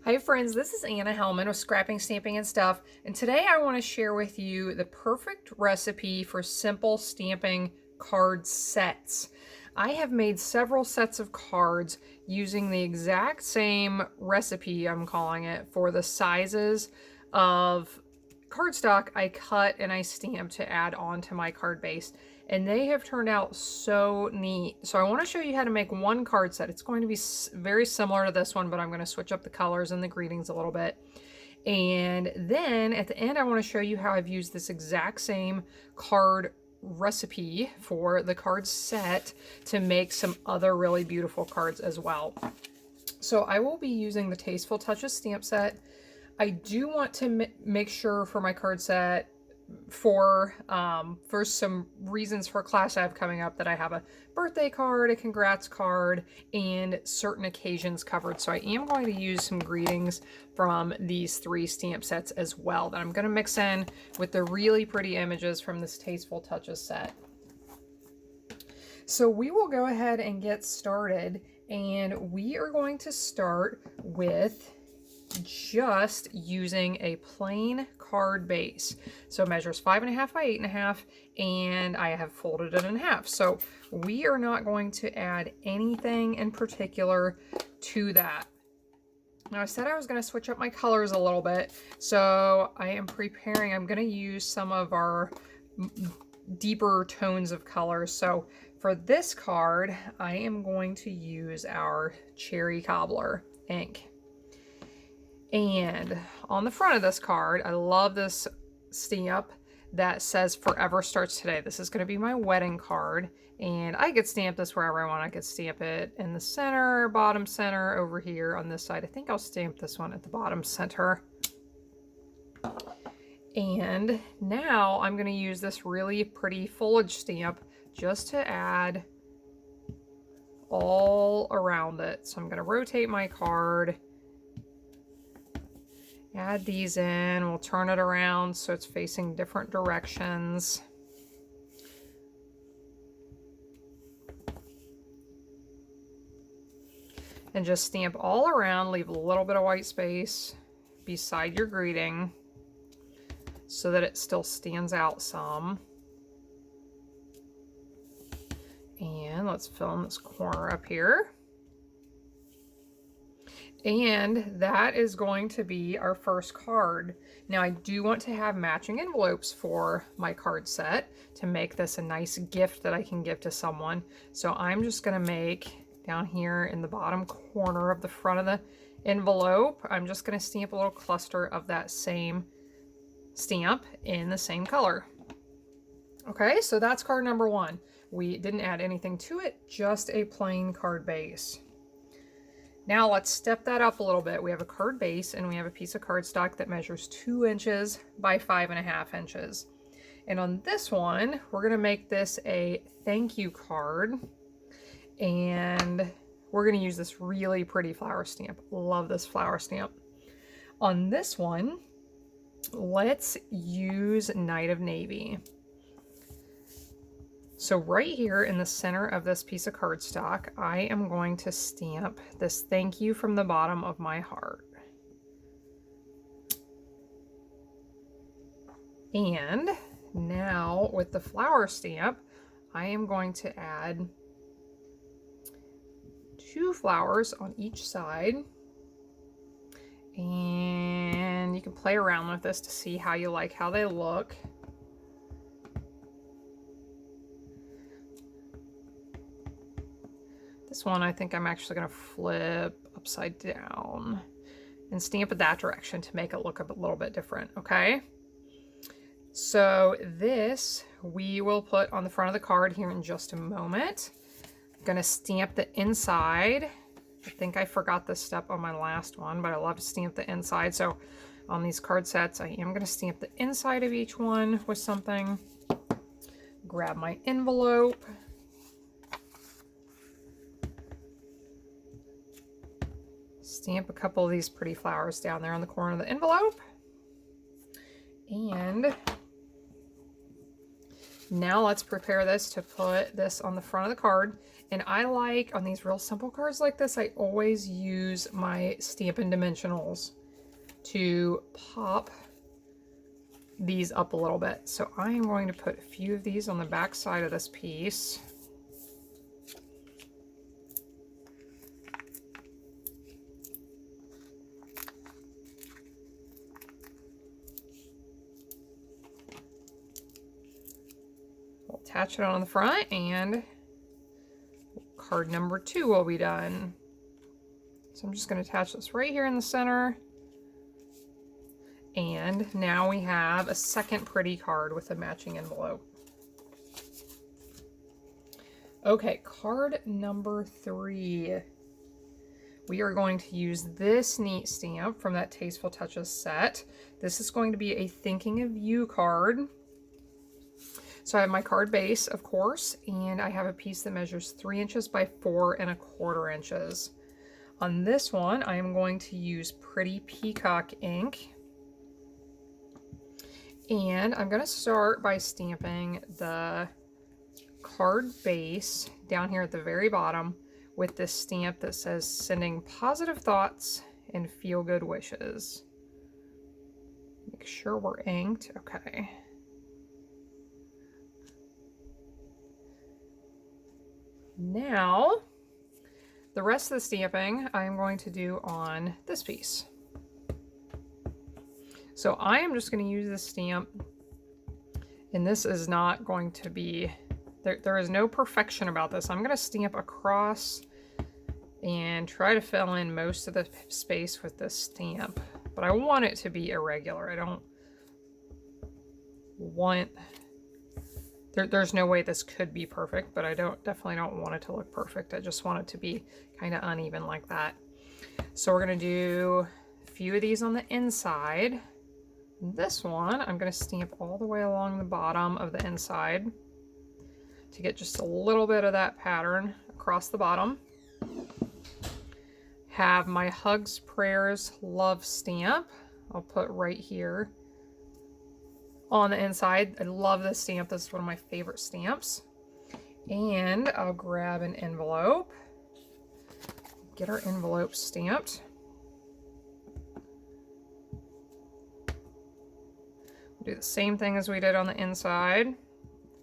Hi friends, this is Anna Hellman with Scrapping, Stamping, and Stuff, and today I want to share with you the perfect recipe for simple stamping card sets. I have made several sets of cards using the exact same recipe, I'm calling it, for the sizes of cardstock I cut and I stamp to add on to my card base, and they have turned out so neat. So I want to show you how to make one card set. It's going to be very similar to this one, but I'm going to switch up the colors and the greetings a little bit. And then at the end, I want to show you how I've used this exact same card recipe for the card set to make some other really beautiful cards as well. So I will be using the Tasteful Touches stamp set. I do want to make sure for my card set for some reasons for a class I have coming up that I have a birthday card, a congrats card, and certain occasions covered. So I am going to use some greetings from these three stamp sets as well that I'm going to mix in with the really pretty images from this Tasteful Touches set. So we will go ahead and get started, and we are going to start with just using a plain card base. So it measures 5.5 by 8.5, and I have folded it in half. So we are not going to add anything in particular to that. Now I said I was going to switch up my colors a little bit, so I'm going to use some of our deeper tones of colors. So for this card, I am going to use our Cherry Cobbler ink. And on the front of this card, I love this stamp that says Forever Starts Today. This is going to be my wedding card, and I could stamp this wherever I want. I could stamp it in the center, bottom center, over here on this side. I think I'll stamp this one at the bottom center. And now I'm going to use this really pretty foliage stamp just to add all around it. So I'm going to rotate my card, add these in, we'll turn it around so it's facing different directions. And just stamp all around, leave a little bit of white space beside your greeting so that it still stands out some. And let's fill in this corner up here. And that is going to be our first card. Now I do want to have matching envelopes for my card set to make this a nice gift that I can give to someone. So I'm just going to make down here in the bottom corner of the front of the envelope, I'm just going to stamp a little cluster of that same stamp in the same color. Okay, so that's card number one. We didn't add anything to it, just a plain card base. Now let's step that up a little bit. We have a card base and we have a piece of cardstock that measures 2 inches by 5.5 inches. And on this one, we're going to make this a thank you card. And we're going to use this really pretty flower stamp. Love this flower stamp. On this one, let's use Night of Navy. So right here in the center of this piece of cardstock, I am going to stamp this thank you from the bottom of my heart. And now with the flower stamp, I am going to add 2 flowers on each side. And you can play around with this to see how you like how they look. This one I think I'm actually going to flip upside down and stamp it that direction to make it look a little bit different, okay? So this we will put on the front of the card here in just a moment. I'm going to stamp the inside. I think I forgot this step on my last one, but I love to stamp the inside. So on these card sets, I am going to stamp the inside of each one with something. Grab my envelope. Stamp a couple of these pretty flowers down there on the corner of the envelope. And Now let's prepare this to put this on the front of the card. And I like, on these real simple cards like this, I always use my Stampin' Dimensionals to pop these up a little bit. So I am going to put a few of these on the back side of this piece. We'll attach it on the front, and card number 2 will be done. So I'm just going to attach this right here in the center. And now we have a second pretty card with a matching envelope. Okay, card number 3. We are going to use this neat stamp from that Tasteful Touches set. This is going to be a Thinking of You card. So I have my card base, of course, and I have a piece that measures 3 inches by 4¼ inches. On this one, I am going to use Pretty Peacock ink. And I'm going to start by stamping the card base down here at the very bottom with this stamp that says sending positive thoughts and feel good wishes. Make sure we're inked. Okay. Now, the rest of the stamping I'm going to do on this piece. So I am just going to use this stamp, and this is not going to be, there is no perfection about this. I'm going to stamp across and try to fill in most of the space with this stamp, but I want it to be irregular. I don't want, there's no way this could be perfect, but I definitely don't want it to look perfect. I just want it to be kind of uneven like that. So we're going to do a few of these on the inside. This one, I'm going to stamp all the way along the bottom of the inside to get just a little bit of that pattern across the bottom. Have my Hugs, Prayers, Love stamp. I'll put right here on the inside. I love this stamp. This is one of my favorite stamps. And I'll grab an envelope. Get our envelope stamped. Do the same thing as we did on the inside.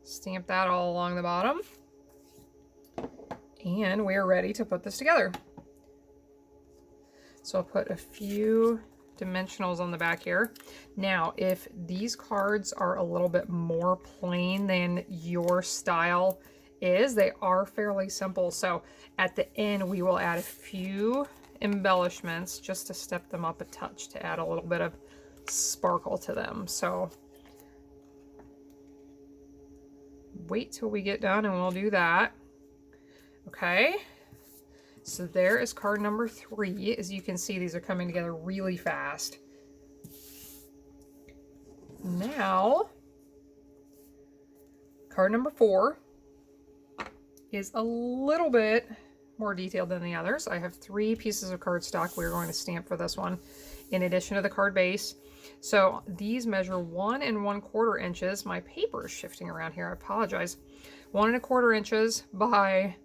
Stamp that all along the bottom. And we are ready to put this together. So I'll put a few dimensionals on the back here. Now, if these cards are a little bit more plain than your style is, they are fairly simple. So at the end, we will add a few embellishments just to step them up a touch, to add a little bit of sparkle to them. So wait till we get done and we'll do that. Okay, so there is card number 3. As you can see, these are coming together really fast. Now, card number 4 is a little bit more detailed than the others. I have 3 pieces of cardstock we're going to stamp for this one, in addition to the card base. So these measure 1 1/4 inches. My paper is shifting around here. I apologize. 1 1/4 inches by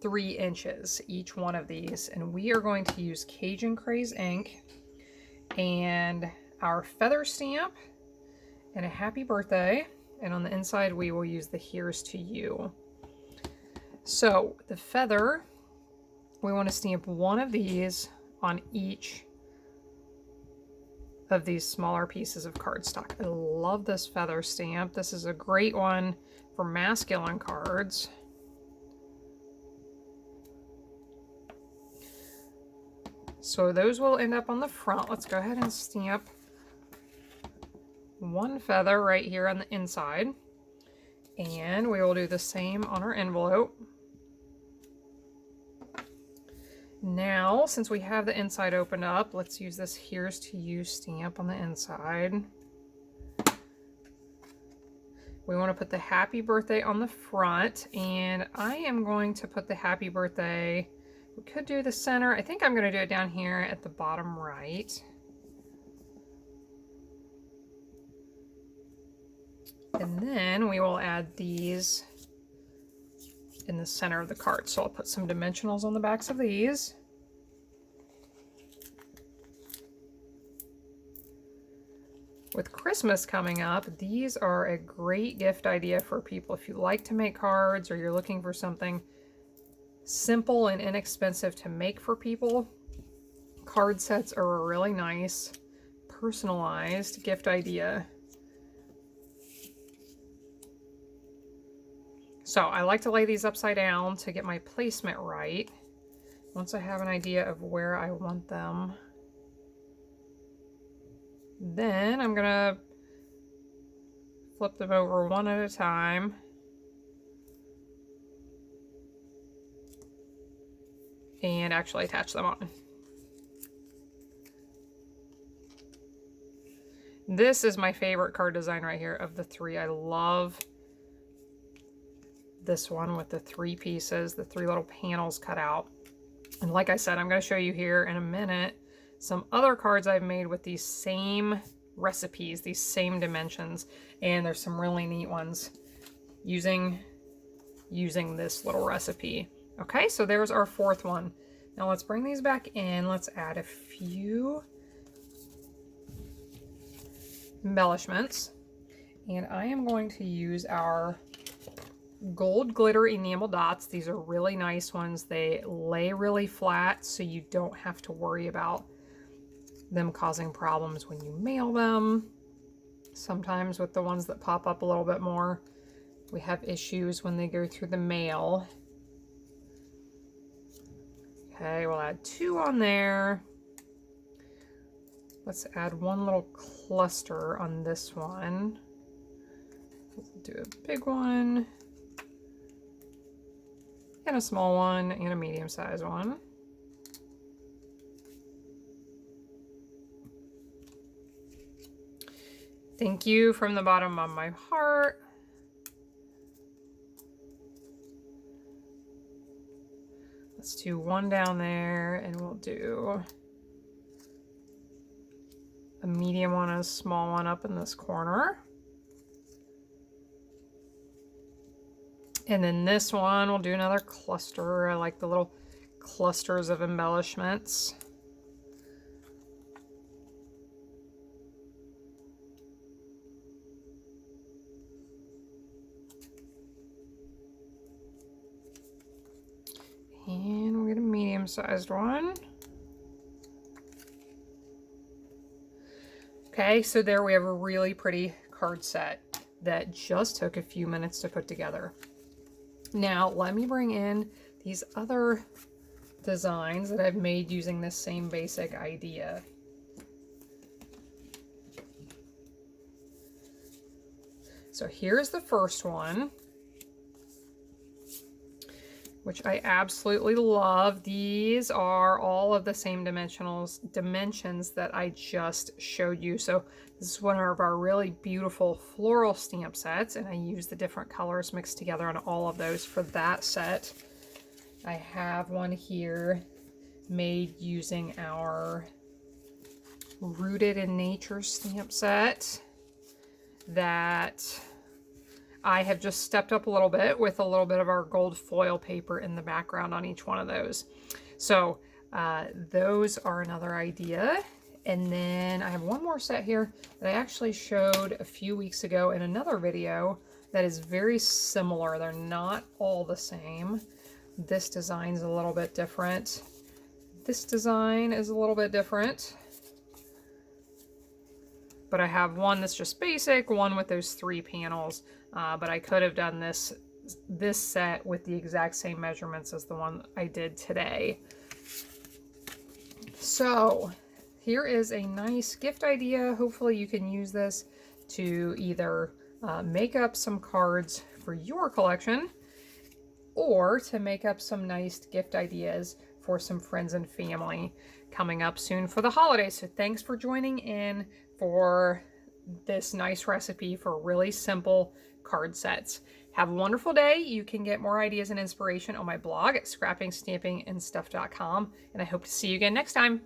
3 inches, each one of these. And we are going to use Cajun Craze ink and our feather stamp and a happy birthday. And on the inside, we will use the Here's to You. So the feather, we want to stamp 1 of these on each of these smaller pieces of cardstock. I love this feather stamp. This is a great one for masculine cards. So those will end up on the front. Let's go ahead and stamp 1 feather right here on the inside. And we will do the same on our envelope. Now, since we have the inside opened up, let's use this Here's to You stamp on the inside. We want to put the happy birthday on the front, and I am going to put the happy birthday, we could do the center. I think I'm going to do it down here at the bottom right. And then we will add these in the center of the card. So I'll put some dimensionals on the backs of these. With Christmas coming up, these are a great gift idea for people. If you like to make cards or you're looking for something simple and inexpensive to make for people, card sets are a really nice, personalized gift idea. So I like to lay these upside down to get my placement right. Once I have an idea of where I want them, then I'm gonna flip them over one at a time. And actually attach them on. This is my favorite card design right here of the three. I love this one with the 3 pieces, the 3 little panels cut out. And like I said, I'm going to show you here in a minute some other cards I've made with these same recipes, these same dimensions, and there's some really neat ones using this little recipe. Okay, so there's our 4th one. Now let's bring these back in. Let's add a few embellishments. And I am going to use our gold glitter enamel dots. These are really nice ones. They lay really flat, so you don't have to worry about them causing problems when you mail them. Sometimes with the ones that pop up a little bit more, we have issues when they go through the mail. Okay, we'll add 2 on there. Let's add 1 little cluster on this one. We'll do a big one, and a small one, and a medium-sized one. Thank you from the bottom of my heart. Let's do 1 down there, and we'll do a medium one and a small one up in this corner. And then this one, we'll do another cluster. I like the little clusters of embellishments. And we'll get a medium-sized one. Okay, so there we have a really pretty card set that just took a few minutes to put together. Now, let me bring in these other designs that I've made using this same basic idea. So here's the first one, which I absolutely love. These are all of the same dimensions that I just showed you. So this is one of our really beautiful floral stamp sets, and I use the different colors mixed together on all of those for that set. I have one here made using our Rooted in Nature stamp set that I have just stepped up a little bit with a little bit of our gold foil paper in the background on each one of those. So those are another idea. And then I have one more set here that I actually showed a few weeks ago in another video that is very similar. They're not all the same. This design's a little bit different. This design is a little bit different. But I have one that's just basic, one with those 3 panels. But I could have done this set with the exact same measurements as the one I did today. So here is a nice gift idea. Hopefully you can use this to either make up some cards for your collection or to make up some nice gift ideas for some friends and family coming up soon for the holidays. So thanks for joining in for this nice recipe for really simple card sets. Have a wonderful day. You can get more ideas and inspiration on my blog at scrappingstampingandstuff.com, and I hope to see you again next time.